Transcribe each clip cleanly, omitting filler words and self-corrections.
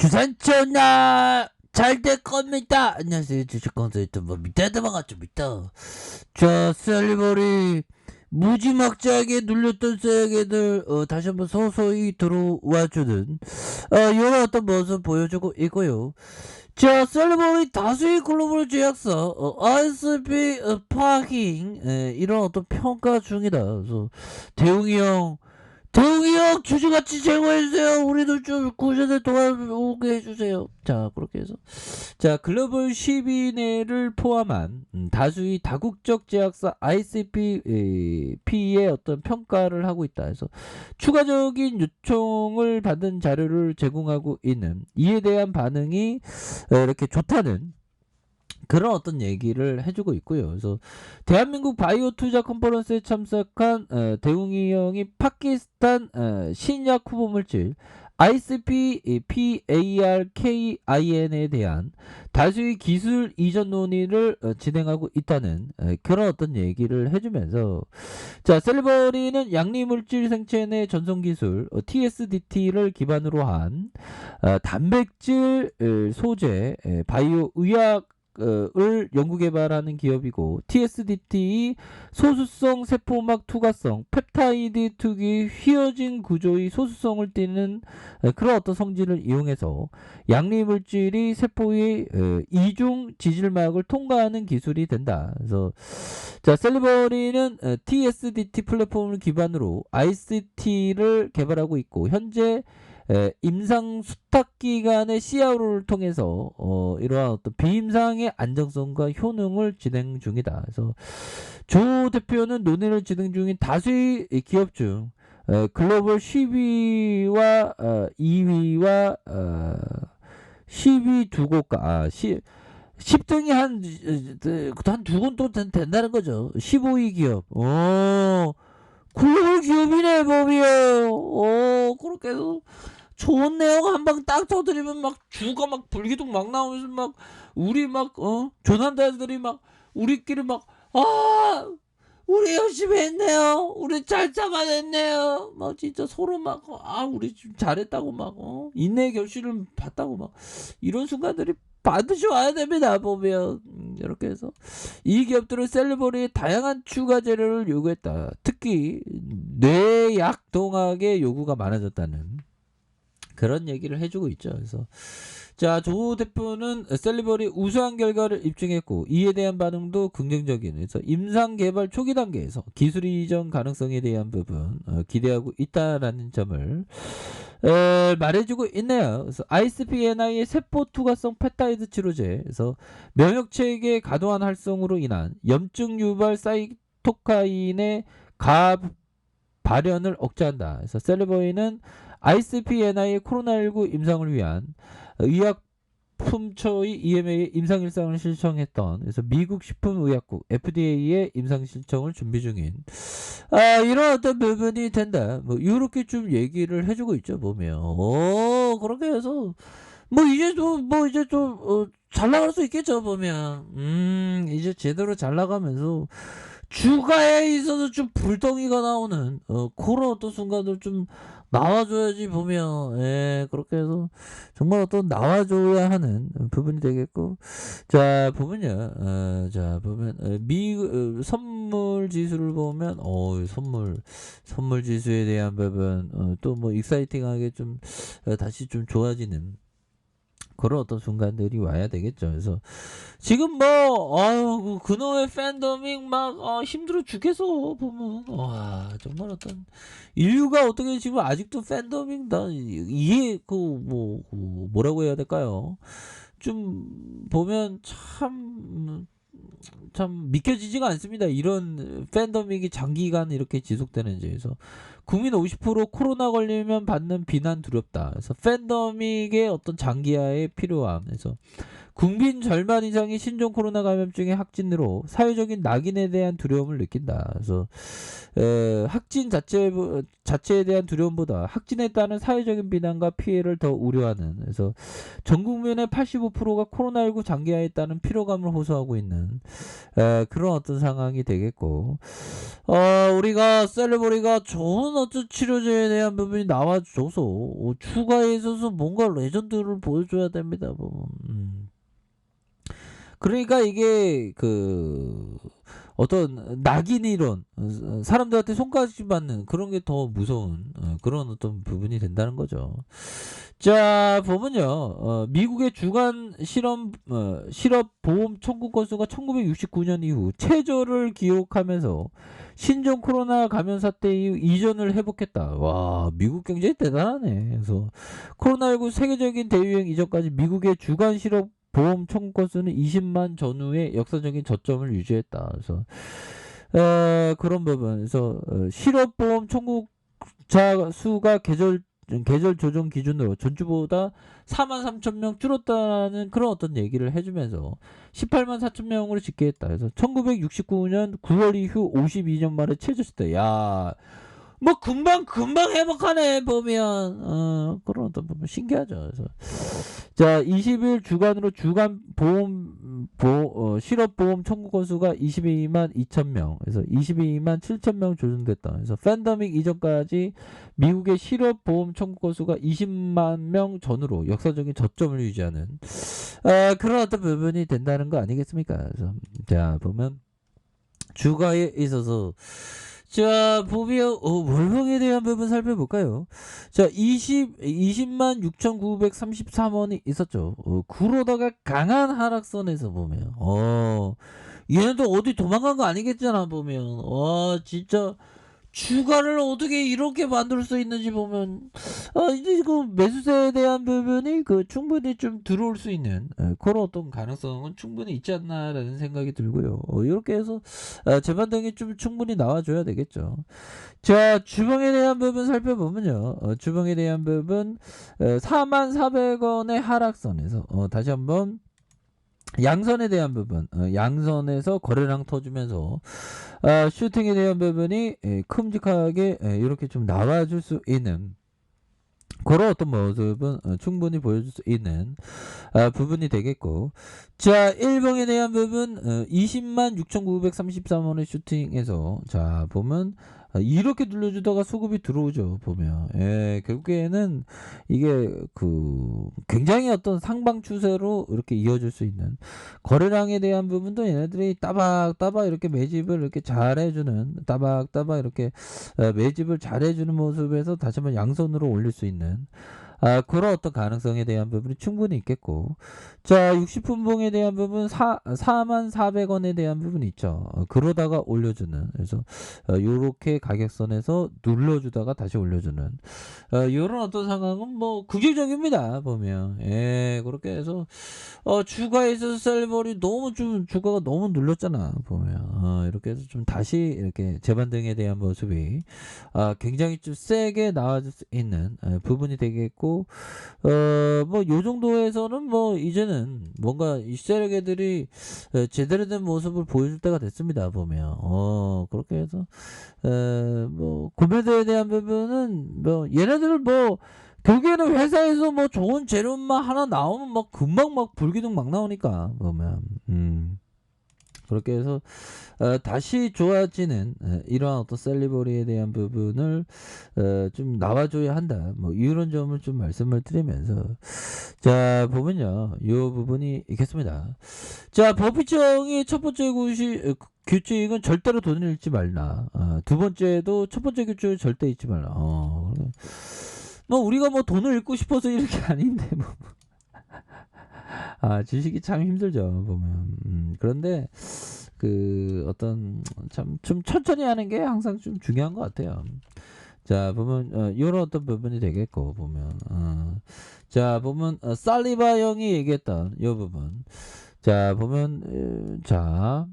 주산전화 잘 될 겁니다. 안녕하세요. 주식kon설 유튜버 밑에다 반갑습니다. 자, 셀리버리 무지막지하게 눌렸던 셀에게들 다시 한번 서서히 들어와주는 이런 어떤 모습 보여주고 있고요. 자, 셀리버리 다수의 글로벌 제약사 ISP 파킹 이런 어떤 평가 중이다. 그래서 대웅이 형 주주가치 제공해주세요. 우리도 좀 구제를 도와오게 해주세요. 자, 그렇게 해서. 자, 글로벌 10위 내를 포함한 다수의 다국적 제약사 ICP의 어떤 평가를 하고 있다. 그래서 추가적인 요청을 받은 자료를 제공하고 있는 이에 대한 반응이 이렇게 좋다는 그런 어떤 얘기를 해주고 있고요. 그래서 대한민국 바이오 투자 컨퍼런스에 참석한 대웅이 형이 파키스탄 신약 후보 물질 ICP-PARKIN에 대한 다수의 기술 이전 논의를 진행하고 있다는 그런 어떤 얘기를 해주면서, 자, 셀리버리는 양리물질 생체 내 전송 기술 TSDT를 기반으로 한 단백질 소재 바이오 의약 을 연구개발하는 기업이고, TSDT 소수성 세포막 투과성 펩타이드 특유의 휘어진 구조의 소수성을 띠는 그런 어떤 성질을 이용해서 양리물질이 세포의 이중 지질막을 통과하는 기술이 된다. 그래서 자, 셀리버리는 TSDT 플랫폼을 기반으로 ICT를 개발하고 있고, 현재 임상 수탁 기간의 CRO를 통해서 이러한 어떤 비임상의 안정성과 효능을 진행 중이다. 그래서 조 대표는 논의를 진행 중인 다수의 기업 중 글로벌 10위와 2위와 10위 두 곳과 10등이 한 두 곳 또 된다는 거죠. 15위 기업. 글로벌 기업이네, 법이요. 그렇게 해서 좋은 내용 한 방 딱 터뜨리면 막 주가 막 불기둥 막 나오면서 막 우리 막 조난자들이 막 우리끼리 막 우리 열심히 했네요. 우리 잘 잡아냈네요. 막 진짜 서로 막 우리 좀 잘했다고 막 인내의 결실을 봤다고 막 이런 순간들이 반드시 와야 됩니다. 보면 이렇게 해서 이 기업들은 셀리버리의 다양한 추가 재료를 요구했다. 특히 뇌약동학의 요구가 많아졌다는 그런 얘기를 해주고 있죠. 그래서 자, 조 대표는 셀리버리 우수한 결과를 입증했고, 이에 대한 반응도 긍정적인, 그래서 임상 개발 초기 단계에서 기술 이전 가능성에 대한 부분 기대하고 있다라는 점을 말해주고 있네요. 그래서 ICP-NI의 세포 투과성 펩타이드 치료제, 그래서 면역체계 과도한 활성으로 인한 염증 유발 사이토카인의 발현을 억제한다. 그래서 셀리버리는 ICP-NI의 코로나19 임상을 위한 의약품처의 EMA의 임상 일상을 신청했던, 그래서 미국 식품의약국 FDA의 임상 신청을 준비 중인 이런 어떤 부분이 된다. 뭐 이렇게 좀 얘기를 해주고 있죠. 보면 그렇게 해서 이제 좀 잘 나갈 수 있겠죠. 보면 이제 제대로 잘 나가면서 주가에 있어서 좀 불덩이가 나오는 그런 어떤 순간들 좀 나와줘야지. 보면 그렇게 해서 정말 어떤 나와줘야 하는 부분이 되겠고, 자, 보면요. 자, 보면 선물 지수를 보면 선물 지수에 대한 부분 또 뭐 익사이팅하게 좀 다시 좀 좋아지는 그런 어떤 순간들이 와야 되겠죠. 그래서 지금 그놈의 팬더밍 막 힘들어 죽겠어. 보면 정말 어떤 인류가 어떻게 지금 아직도 팬더밍 이해 뭐라고 해야 될까요? 좀 보면 참 믿겨지지가 않습니다. 이런 팬더믹이 장기간 이렇게 지속되는지. 그래서 국민 50% 코로나 걸리면 받는 비난 두렵다. 그래서 팬더믹의 어떤 장기화에 필요함. 그래서 국민 절반 이상이 신종 코로나 감염증의 확진으로 사회적인 낙인에 대한 두려움을 느낀다. 그래서 확진 자체에 대한 두려움보다 확진에 따른 사회적인 비난과 피해를 더 우려하는, 그래서 전 국민의 85%가 코로나19 장기화에 따른 피로감을 호소하고 있는 그런 어떤 상황이 되겠고, 우리가 셀리버리가 좋은 어떤 치료제에 대한 부분이 나와줘서 추가에 있어서 뭔가 레전드를 보여줘야 됩니다. 뭐. 그러니까 이게 그 어떤 낙인 이론, 사람들한테 손가락질 받는 그런 게 더 무서운 그런 어떤 부분이 된다는 거죠. 자, 보면요. 미국의 주간 실업 보험 청구 건수가 1969년 이후 최저를 기록하면서 신종 코로나 감염 사태 이후 이전을 회복했다. 와, 미국 경제 대단하네. 그래서 코로나19 세계적인 대유행 이전까지 미국의 주간 실업 보험 청구 건수는 20만 전후의 역사적인 저점을 유지했다. 그래서 그런 부분에서 실업보험 청구자 수가 계절 조정 기준으로 전주보다 4만 3천 명 줄었다는 그런 어떤 얘기를 해주면서 18만 4천 명으로 집계했다. 그래서 1969년 9월 이후 52년 만에 최저시대. 야, 뭐 금방 회복하네 보면 그런 어떤 부분 신기하죠. 그래서 자, 20일 주간으로 주간 실업보험 청구 건수가 22만 2천 명, 그래서 22만 7천 명 조정됐다. 그래서 팬데믹 이전까지 미국의 실업보험 청구 건수가 20만 명 전후로 역사적인 저점을 유지하는 그런 어떤 부분이 된다는 거 아니겠습니까? 그래서 자, 보면 주가에 있어서 자, 보면 월봉에 대한 부분 살펴볼까요? 자, 20만 6,933원이 있었죠. 그러다가 강한 하락선에서 보면 얘네도 어디 도망간 거 아니겠잖아 보면. 와, 진짜 주가를 어떻게 이렇게 만들 수 있는지 보면 이제 그 매수세에 대한 부분이 그 충분히 좀 들어올 수 있는 그런 어떤 가능성은 충분히 있지 않나라는 생각이 들고요. 이렇게 해서 재반등이 좀 충분히 나와줘야 되겠죠. 자, 주봉에 대한 부분 살펴보면요. 주봉에 대한 부분 44,000원의 하락선에서 다시 한번 양선에 대한 부분, 양선에서 거래량 터주면서 슈팅에 대한 부분이 큼직하게 이렇게 좀 나와줄 수 있는 그런 어떤 모습은 충분히 보여줄 수 있는 부분이 되겠고, 자, 1봉에 대한 부분 20만 6,933원의 슈팅에서 자, 보면 이렇게 눌러주다가 수급이 들어오죠. 보면 결국에는 이게 그 굉장히 어떤 상방 추세로 이렇게 이어질 수 있는 거래량에 대한 부분도 얘네들이 따박따박 이렇게 매집을 이렇게 잘해주는, 따박따박 이렇게 매집을 잘해주는 모습에서 다시 한번 양손으로 올릴 수 있는 그런 어떤 가능성에 대한 부분이 충분히 있겠고, 자, 60분봉에 대한 부분 44,000원에 대한 부분이 있죠. 그러다가 올려주는, 그래서 요렇게 가격선에서 눌러주다가 다시 올려주는 요런 어떤 상황은 뭐 긍정적입니다 보면. 그렇게 해서 주가에 있어서 셀버리 너무 좀 주가가 너무 눌렸잖아 보면. 이렇게 해서 좀 다시 이렇게 재반등에 대한 모습이 굉장히 좀 세게 나와줄 수 있는 부분이 되겠고, 뭐 요 정도에서는 뭐 이제는 뭔가 이 세력애들이 제대로 된 모습을 보여줄 때가 됐습니다 보면. 그렇게 해서 뭐 구매대에 대한 부분은 뭐 얘네들 뭐 결국에는 회사에서 뭐 좋은 재료만 하나 나오면 막 금방 막 불기둥 막 나오니까 보면. 그렇게 해서 다시 좋아지는 이러한 어떤 셀리버리에 대한 부분을 좀 나와줘야 한다. 뭐 이런 점을 좀 말씀을 드리면서, 자, 보면요, 이 부분이 있겠습니다. 자, 버피청이 첫 번째 규칙은 절대로 돈을 잃지 말라. 두 번째도 첫 번째 규칙을 절대 잃지 말라. 뭐 우리가 뭐 돈을 잃고 싶어서 이런 게 아닌데 뭐. 주식이 참 힘들죠 보면. 그런데 그 어떤 참 좀 천천히 하는 게 항상 좀 중요한 것 같아요. 자, 보면 요런 어떤 부분이 되겠고 보면. 자, 보면 살리바 형이 얘기했던 요 부분. 자, 보면 자,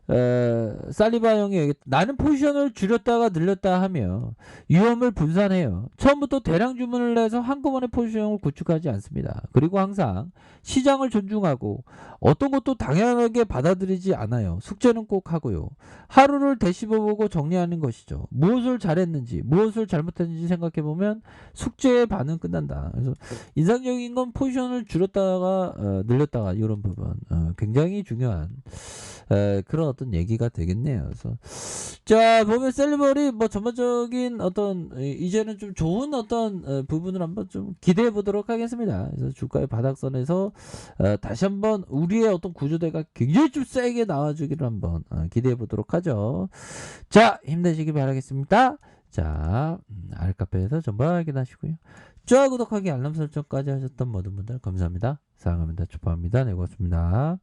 살리바 형이 얘기했, 나는 포지션을 줄였다가 늘렸다 하며 위험을 분산해요. 처음부터 대량 주문을 해서 한꺼번에 포지션을 구축하지 않습니다. 그리고 항상 시장을 존중하고 어떤 것도 당연하게 받아들이지 않아요. 숙제는 꼭 하고요. 하루를 되씹어보고 정리하는 것이죠. 무엇을 잘했는지 무엇을 잘못했는지 생각해보면 숙제의 반은 끝난다. 그래서 인상적인 건 포지션을 줄였다가 늘렸다가 이런 부분 굉장히 중요한 그런 어떤 얘기가 되겠네요. 그래서 자 보면 셀리버리 뭐 전반적인 어떤 이제는 좀 좋은 어떤 부분을 한번 좀 기대해 보도록 하겠습니다. 그래서 주가의 바닥선에서 다시 한번 우리의 어떤 구조대가 굉장히 좀 세게 나와주기를 한번 기대해 보도록 하죠. 자 힘내시기 바라겠습니다. 자 알카페에서 정보 확인하시고요. 좋아요 구독하기 알람 설정까지 하셨던 모든 분들 감사합니다. 사랑합니다. 축하합니다. 네 고맙습니다.